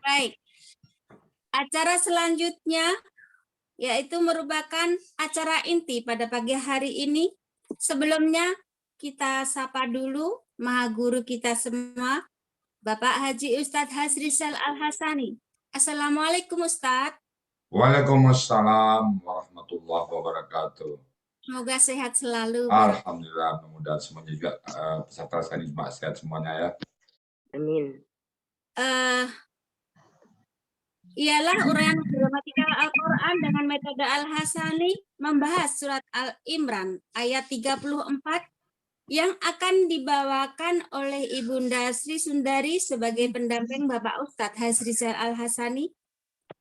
Baik, acara selanjutnya yaitu merupakan acara inti pada pagi hari ini. Sebelumnya kita sapa dulu Maha Guru kita semua, Bapak Haji Ustadz Hasrizal Al-Hasani. Assalamualaikum Ustadz. Waalaikumsalam warahmatullahi wabarakatuh. Semoga sehat selalu. Alhamdulillah, mudah-mudahan semuanya juga peserta sekalian sehat semuanya ya. Amin. Ialah uraian gramatikal Al-Quran dengan metode Al-Hasani membahas surat Al-Imran ayat 34 yang akan dibawakan oleh Ibunda Sri Sundari sebagai pendamping Bapak Ustadz Hasrizal Al-Hasani.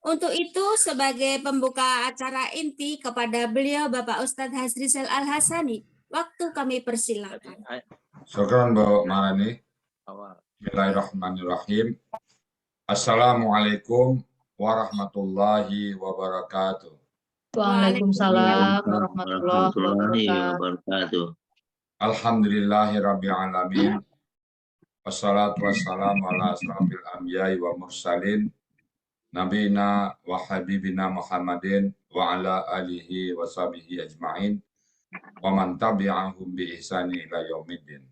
Untuk itu, sebagai pembuka acara inti kepada beliau Bapak Ustadz Hasrizal Al-Hasani, waktu kami persilakan. Syukran Bu Marani. Bismillahirrahmanirrahim. Assalamualaikum warahmatullahi wabarakatuh. Waalaikumsalam warahmatullahi wabarakatuh. Alhamdulillahirabbil alamin. Wassalatu wassalamu ala asrofil anbiya'i wa mursalin nabiyina wa habibina Muhammadin wa ala alihi wa sahbihi ajma'in wa man tabi'ahum bi ihsani ila yaumiddin.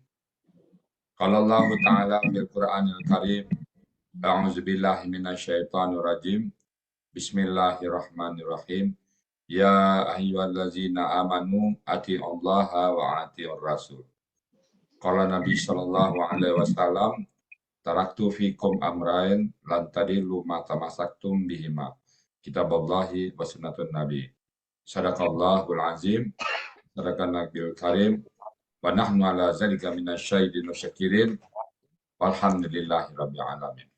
Qala Allah Ta'ala bil Qur'anil Karim, a'udzu billahi minasyaitonir rajim. Bismillahirrahmanirrahim. Ya ayyuhallazina amanu atiiullaha wa atiiur rasul. Qala Nabi sallallahu alaihi wasallam, taraktu fikum amrain lan tadillu ma tamassaktum bihima, kitaballahi wa sunnatun nabi. Sadaqallahul azim, sadaqan nabiyul karim, wa nahnu ala zalika minasyahidin wa syakirin, walhamdulillahi rabbil alamin.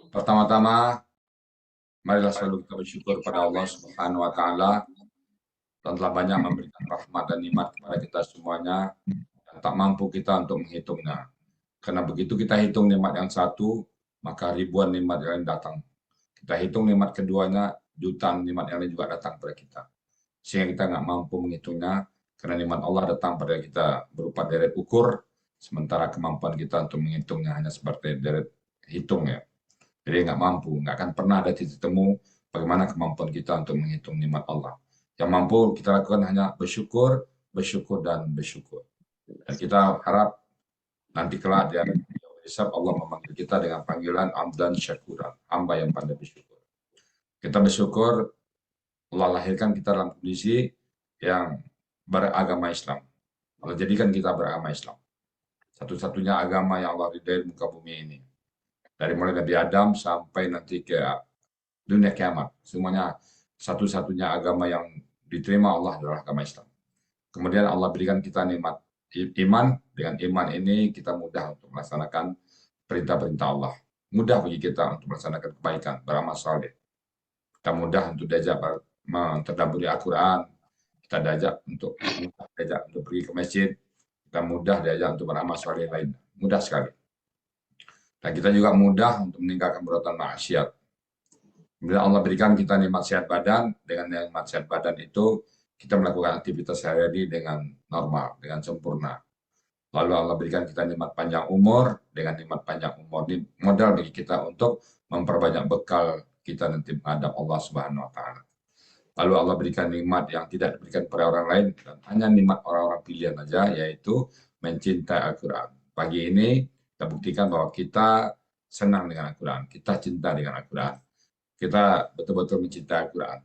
Pertama-tama, marilah selalu kita bersyukur pada Allah Subhanahu wa Ta'ala dan telah banyak memberikan rahmat dan nikmat kepada kita semuanya dan tak mampu kita untuk menghitungnya. Karena begitu kita hitung nikmat yang satu, maka ribuan nikmat yang lain datang. Kita hitung nikmat keduanya, jutaan nikmat yang lain juga datang pada kita. Sehingga kita nggak mampu menghitungnya, karena nikmat Allah datang pada kita berupa deret ukur, sementara kemampuan kita untuk menghitungnya hanya seperti deret hitung ya. Jadi nggak mampu, nggak akan pernah ada titik temu bagaimana kemampuan kita untuk menghitung nikmat Allah. Yang mampu kita lakukan hanya bersyukur, bersyukur, dan bersyukur. Dan kita harap nanti kelak di hari hisab Allah memanggil kita dengan panggilan Abdan Syakuran, hamba yang pandai bersyukur. Kita bersyukur Allah lahirkan kita dalam kondisi yang beragama Islam. Allah jadikan kita beragama Islam. Satu-satunya agama yang Allah ridai di muka bumi ini. Dari mulai Nabi Adam sampai nanti ke dunia kiamat. Semuanya satu-satunya agama yang diterima Allah adalah agama Islam. Kemudian Allah berikan kita nikmat iman. Dengan iman ini kita mudah untuk melaksanakan perintah-perintah Allah. Mudah bagi kita untuk melaksanakan kebaikan, beramal saleh. Kita mudah untuk diajak mentadabburi Al-Quran. Kita diajak untuk pergi ke masjid. Kita mudah diajak untuk beramal saleh lain. Mudah sekali. Dan kita juga mudah untuk meninggalkan perbuatan maksiat. Kemudian Allah berikan kita nikmat sehat badan. Dengan nikmat sehat badan itu, kita melakukan aktivitas sehari-hari dengan normal, dengan sempurna. Lalu Allah berikan kita nikmat panjang umur. Dengan nikmat panjang umur ini modal bagi kita untuk memperbanyak bekal kita nanti menghadap Allah Subhanahu wa Ta'ala. Lalu Allah berikan nikmat yang tidak diberikan kepada orang lain, dan hanya nikmat orang-orang pilihan saja, yaitu mencintai Al-Quran. Pagi ini kita buktikan bahwa kita senang dengan Al-Quran, kita cinta dengan Al-Quran, kita betul-betul mencintai Al-Quran.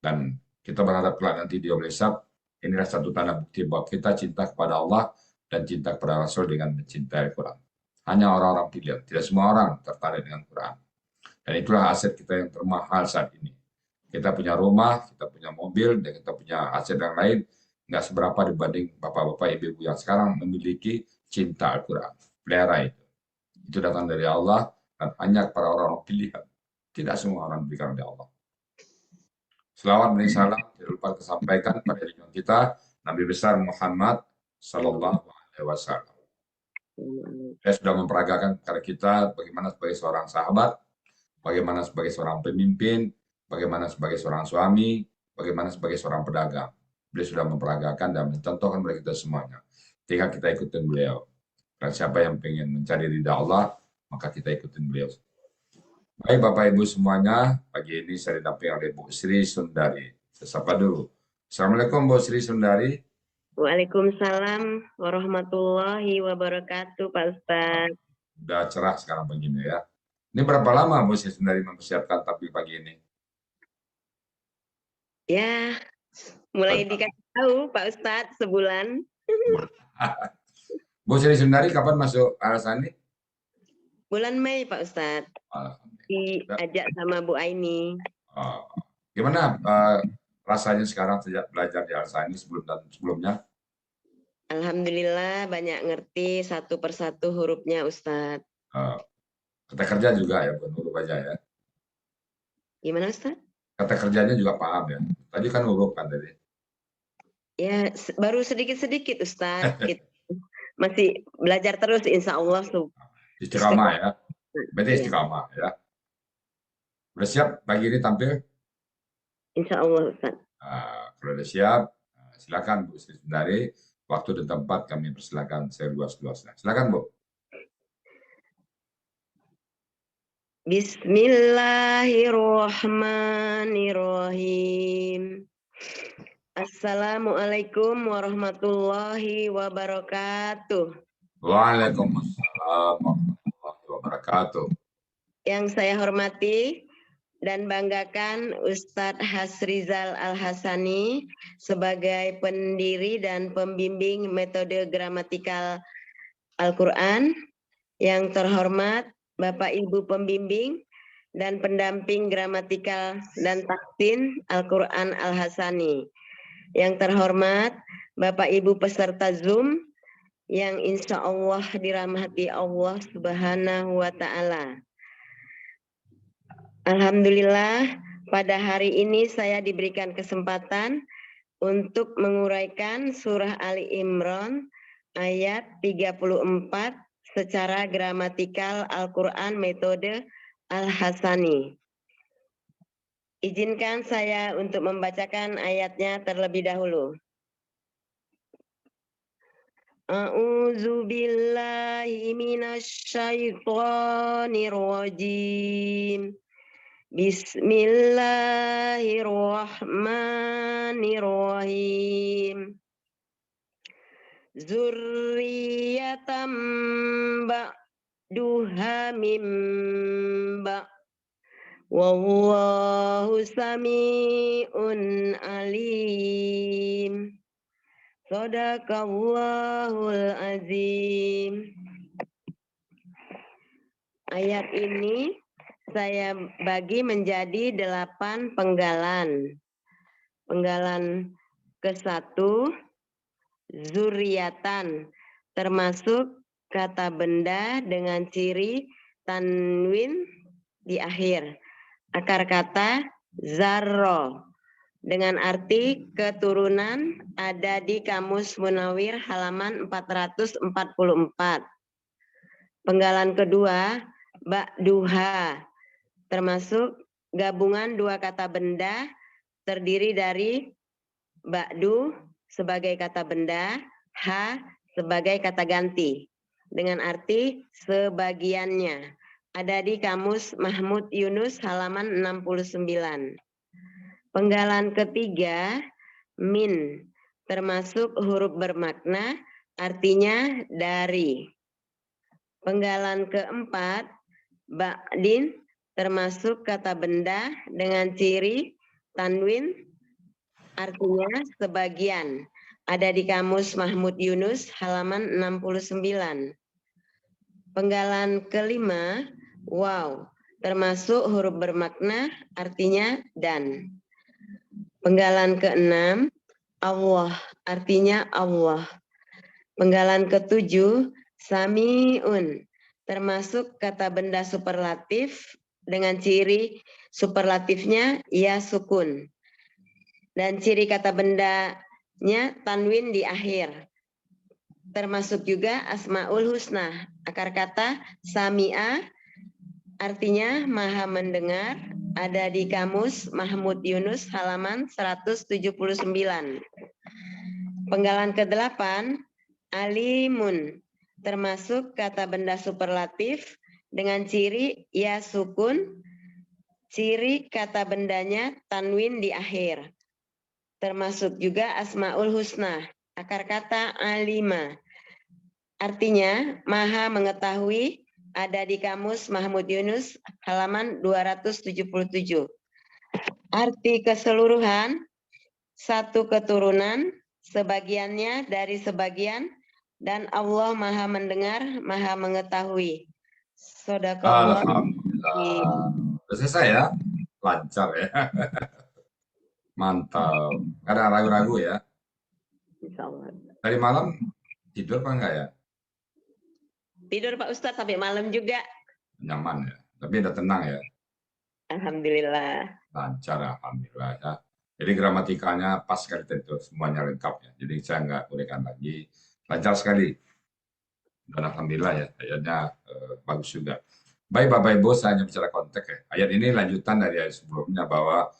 Dan kita berharap kelak nanti di Yaumul Hisab, inilah satu tanda bukti bahwa kita cinta kepada Allah dan cinta kepada Rasul dengan mencintai Al-Quran. Hanya orang-orang pilihan, tidak semua orang tertarik dengan Al-Quran. Dan itulah aset kita yang termahal saat ini. Kita punya rumah, kita punya mobil, dan kita punya aset yang lain, nggak seberapa dibanding bapak-bapak, ibu-ibu yang sekarang memiliki cinta Al-Quran. Pelihara itu. Itu datang dari Allah dan hanya para orang-orang pilihan. Tidak semua orang diberikan oleh Allah. Selawat dan salam tidak lupa disampaikan pada junjungan kita Nabi besar Muhammad Sallallahu Alaihi Wasallam. Saya sudah memperagakan kepada kita bagaimana sebagai seorang sahabat, bagaimana sebagai seorang pemimpin, bagaimana sebagai seorang suami, bagaimana sebagai seorang pedagang. Beliau sudah memperagakan dan mencontohkan kepada kita semuanya. Tinggal kita ikutin beliau. Dan siapa yang ingin mencari ridha Allah, maka kita ikutin beliau. Baik Bapak Ibu semuanya, pagi ini saya didampingi oleh Bu Sri Sundari. Saya sapa dulu. Assalamualaikum Bu Sri Sundari. Waalaikumsalam warahmatullahi wabarakatuh, Pak Ustadz. Udah cerah sekarang begini ya. Ini berapa lama Bu Sri Sundari mempersiapkan tampil pagi ini? Ya, mulai dikasih tahu Pak Ustadz sebulan. Bu Sri Sundari kapan masuk Al-Hasani? Bulan Mei Pak Ustadz. Diajak sama Bu Aini. Gimana rasanya sekarang sejak belajar di Al-Hasani sebelumnya? Alhamdulillah banyak ngerti satu persatu hurufnya Ustadz. Kata kerja juga ya, bukan huruf aja ya. Gimana Ustadz? Kata kerjanya juga paham ya. Tadi kan huruf kan tadi. Ya, baru sedikit-sedikit Ustadz. Masih belajar terus insya Allah. Istiqamah ya. Berarti istiqamah ya. Udah siap pagi ini tampil? Insya Allah Ustadz. Kalau udah siap, silakan Bu Sri Sundari. Waktu dan tempat kami persilakan seluas-luasnya. Silakan Bu. Bismillahirrahmanirrahim. Assalamualaikum warahmatullahi wabarakatuh. Waalaikumsalam warahmatullahi wabarakatuh. Yang saya hormati dan banggakan Ustadz Hasrizal Al-Hasani sebagai pendiri dan pembimbing metode gramatikal Al-Quran. Yang terhormat Bapak Ibu pembimbing dan pendamping gramatikal dan taksin Al-Quran Al-Hasani. Yang terhormat Bapak Ibu peserta Zoom yang insya Allah dirahmati Allah Subhanahu wa Ta'ala. Alhamdulillah pada hari ini saya diberikan kesempatan untuk menguraikan surah Ali Imran ayat 34 secara gramatikal Al-Quran metode Al-Hasani. Izinkan saya untuk membacakan ayatnya terlebih dahulu. A'udzu billahi minasy syaithanir rajim. Bismillahirrahmanirrahim. Zurriyatam ba'duha mim ba'. Wallahu sami'un alim. Shadaqallahul azim. Ayat ini saya bagi menjadi 8 penggalan. Penggalan ke-1, zuriatan, termasuk kata benda dengan ciri tanwin di akhir. Akar kata zarro dengan arti keturunan ada di Kamus Munawir halaman 444. Penggalan kedua, ba'duha, termasuk gabungan 2 kata benda terdiri dari ba'du sebagai kata benda, ha sebagai kata ganti dengan arti sebagiannya. Ada di Kamus Mahmud Yunus halaman 69. Penggalan ketiga, min, termasuk huruf bermakna, artinya dari. Penggalan keempat, ba'din, termasuk kata benda dengan ciri tanwin, artinya sebagian. Ada di Kamus Mahmud Yunus halaman 69. Penggalan kelima, waw, termasuk huruf bermakna, artinya dan. Penggalan keenam, Allah, artinya Allah. Penggalan ketujuh, sami'un, termasuk kata benda superlatif dengan ciri superlatifnya ya sukun. Dan ciri kata bendanya tanwin di akhir. Termasuk juga asmaul husna, akar kata sami'a, artinya maha mendengar, ada di Kamus Mahmud Yunus halaman 179. Penggalan ke-8, alimun, termasuk kata benda superlatif dengan ciri ya sukun, ciri kata bendanya tanwin di akhir. Termasuk juga Asmaul Husna, akar kata alima. Artinya maha mengetahui, ada di kamus Mahmud Yunus halaman 277. Arti keseluruhan, satu keturunan, sebagiannya dari sebagian, dan Allah maha mendengar, maha mengetahui. Shadaqallah. Alhamdulillah. Sudah selesai ya? Lancar ya. Mantap. Nggak ada ragu-ragu ya. Insyaallah. Tadi malam tidur apa enggak ya? Tidur Pak Ustadz sampai malam juga. Nyaman ya. Tapi udah tenang ya. Alhamdulillah. Lancar alhamdulillah ya. Jadi gramatikanya pas sekali itu, semuanya lengkap ya. Jadi saya nggak uraikan lagi. Lancar sekali. Dan alhamdulillah ya, ayatnya bagus juga. Baik Bapak Ibu, saya hanya bicara konteks ya. Ayat ini lanjutan dari ayat sebelumnya bahwa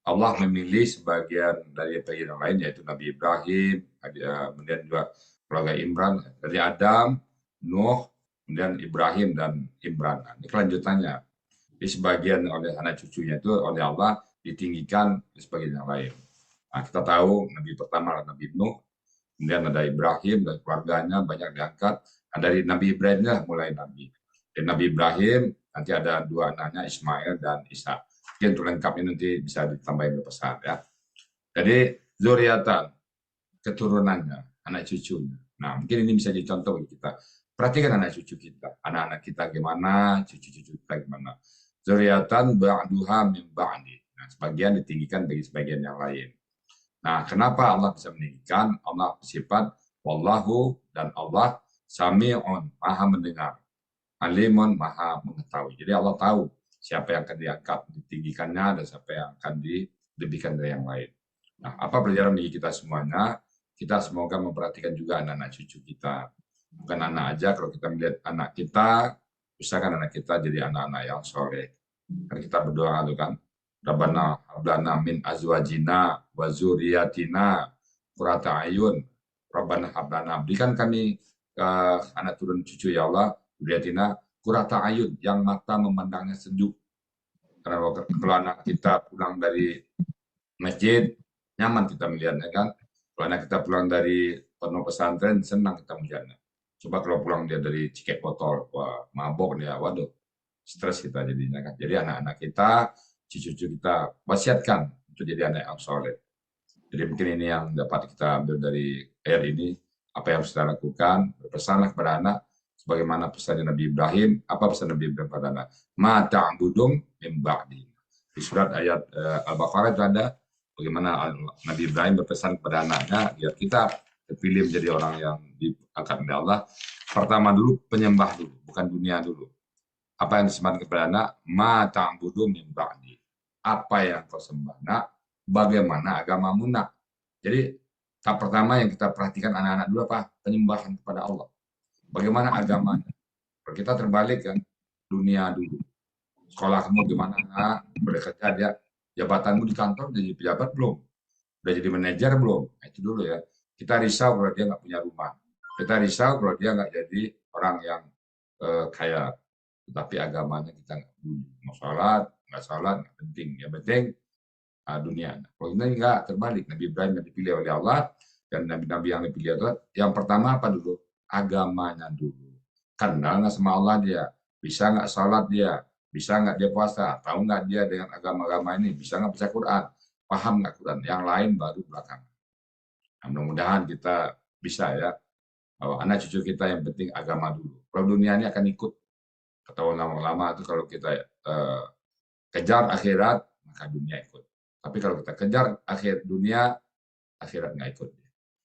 Allah memilih sebagian dari bagian yang lain, yaitu Nabi Ibrahim, kemudian juga keluarga Imran, dari Adam, Nuh, kemudian Ibrahim dan Imran. Nah, ini kelanjutannya. Di sebagian oleh anak cucunya itu oleh Allah ditinggikan di sebagian yang lain. Nah, kita tahu Nabi pertama adalah Nabi Nuh, kemudian ada Ibrahim dan keluarganya banyak diangkat. Nah, dari Nabi Ibrahimnya mulai Nabi. Dari Nabi Ibrahim nanti ada dua anaknya Ismail dan Ishak. Mungkin untuk lengkapnya nanti bisa ditambahin pesan ya. Jadi zuriatan, keturunannya, anak cucunya. Nah, mungkin ini bisa jadi contoh bagi kita. Perhatikan anak cucu kita, anak-anak kita gimana, cucu-cucu kita gimana. Zuriatan ba'duha min ba'di. Nah, sebagian ditinggikan bagi sebagian yang lain. Nah, kenapa Allah bisa meninggikan? Allah bersifat wallahu, dan Allah sami'un, maha mendengar. Alimun, maha mengetahui. Jadi Allah tahu siapa yang akan diangkat, ditinggikannya, dan siapa yang akan dilebihkan dari yang lain. Nah, apa pelajaran bagi kita semuanya? Kita semoga memperhatikan juga anak-anak cucu kita. Bukan anak aja, kalau kita melihat anak kita, usahakan anak kita jadi anak-anak yang soleh. Kan kita berdoa itu kan, Rabbana hablana min azwajina wa zuriyatina qurrata ayun. Rabbana hablana, berikan kami anak turun cucu ya Allah, zuriyatina qurrata ayun, yang mata memandangnya sejuk. Karena kalau anak kita pulang dari masjid, nyaman kita melihatnya kan. Kalau anak kita pulang dari pondok pesantren, senang kita melihatnya. Coba kalau pulang dia dari Cikek Botol, wah mabok dia, waduh, stres kita jadinya kan. Jadi anak-anak kita, cucu-cucu kita, wasiatkan untuk jadi anak yang soleh. Jadi mungkin ini yang dapat kita ambil dari ayat ini, apa yang harus kita lakukan, berpesanlah kepada anak, sebagaimana pesan Nabi Ibrahim. Apa pesan Nabi Ibrahim kepada anak? Ma ta'budum min ba'di. Di surat ayat Al-Baqarah itu ada bagaimana Nabi Ibrahim berpesan kepada anaknya, biar kita terpilih menjadi orang yang diangkat oleh Allah. Pertama dulu penyembah dulu, bukan dunia dulu. Apa yang disembahkan kepada anak? Ma ta'budum min ba'di. Apa yang kau sembah nak? Bagaimana agamamu nak? Jadi tahap pertama yang kita perhatikan anak-anak dulu apa? Penyembahan kepada Allah. Bagaimana agamanya? Kalau kita terbalik kan, dunia dulu. Sekolah kamu gimana nak? Boleh kerja dia. Jabatanmu di kantor jadi pejabat belum? Udah jadi manajer belum? Nah, itu dulu ya. Kita risau kalau dia nggak punya rumah. Kita risau kalau dia nggak jadi orang yang kaya. Tetapi agamanya kita nggak peduli. Mau sholat, nggak penting. Yang penting dunia. Kalau ini nggak terbalik. Nabi Ibrahim yang dipilih oleh Allah dan nabi-nabi yang dipilih itu yang pertama apa dulu? Agamanya dulu. Kenal nggak sama Allah dia? Bisa nggak sholat dia? Bisa nggak dia puasa? Tahu nggak dia dengan agama-agama ini? Bisa nggak baca Quran? Paham nggak Quran? Yang lain baru belakang. Nah, mudah-mudahan kita bisa ya. Bahwa anak cucu kita yang penting agama dulu. Kalau dunia ini akan ikut. Kata ulama-ulama itu kalau kita kejar akhirat, maka dunia ikut. Tapi kalau kita kejar dunia, akhirat nggak ikut.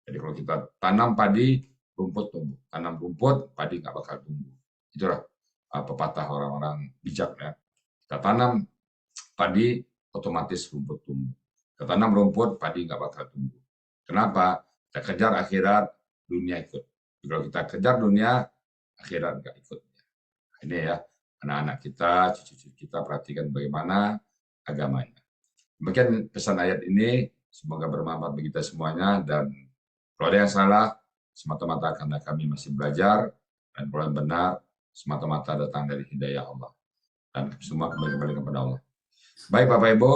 Jadi kalau kita tanam padi, rumput tumbuh. Tanam rumput, padi nggak bakal tumbuh. Itulah pepatah orang-orang bijak ya. Kita tanam padi, otomatis rumput tumbuh. Kita tanam rumput, padi nggak bakal tumbuh. Kenapa? Kita kejar akhirat, dunia ikut. Kalau kita kejar dunia, akhirat nggak ikut. Ini ya, anak-anak kita, cucu-cucu kita perhatikan bagaimana agamanya. Demikian pesan ayat ini, semoga bermanfaat bagi kita semuanya, dan kalau ada yang salah, semata-mata karena kami masih belajar, dan kalau yang benar, semata-mata datang dari hidayah Allah. Dan semua kembali kepada Allah. Baik Bapak Ibu,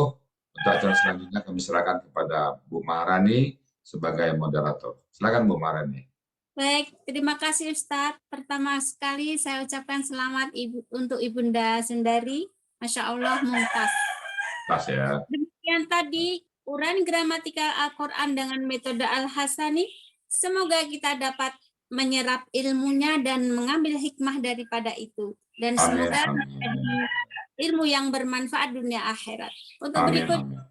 untuk acara selanjutnya kami serahkan kepada Bu Maharani sebagai moderator. Silakan Bu Maharani. Baik, terima kasih Ustadz. Pertama sekali saya ucapkan selamat untuk Ibunda Sundari. Masya Allah, mumtaz. Tas ya. Demikian tadi uraian gramatikal Al-Quran dengan metode Al-Hasani. Semoga kita dapat menyerap ilmunya dan mengambil hikmah daripada itu. Dan Amin, semoga amin. menjadi ilmu yang bermanfaat dunia akhirat. Untuk Amin, berikut amin.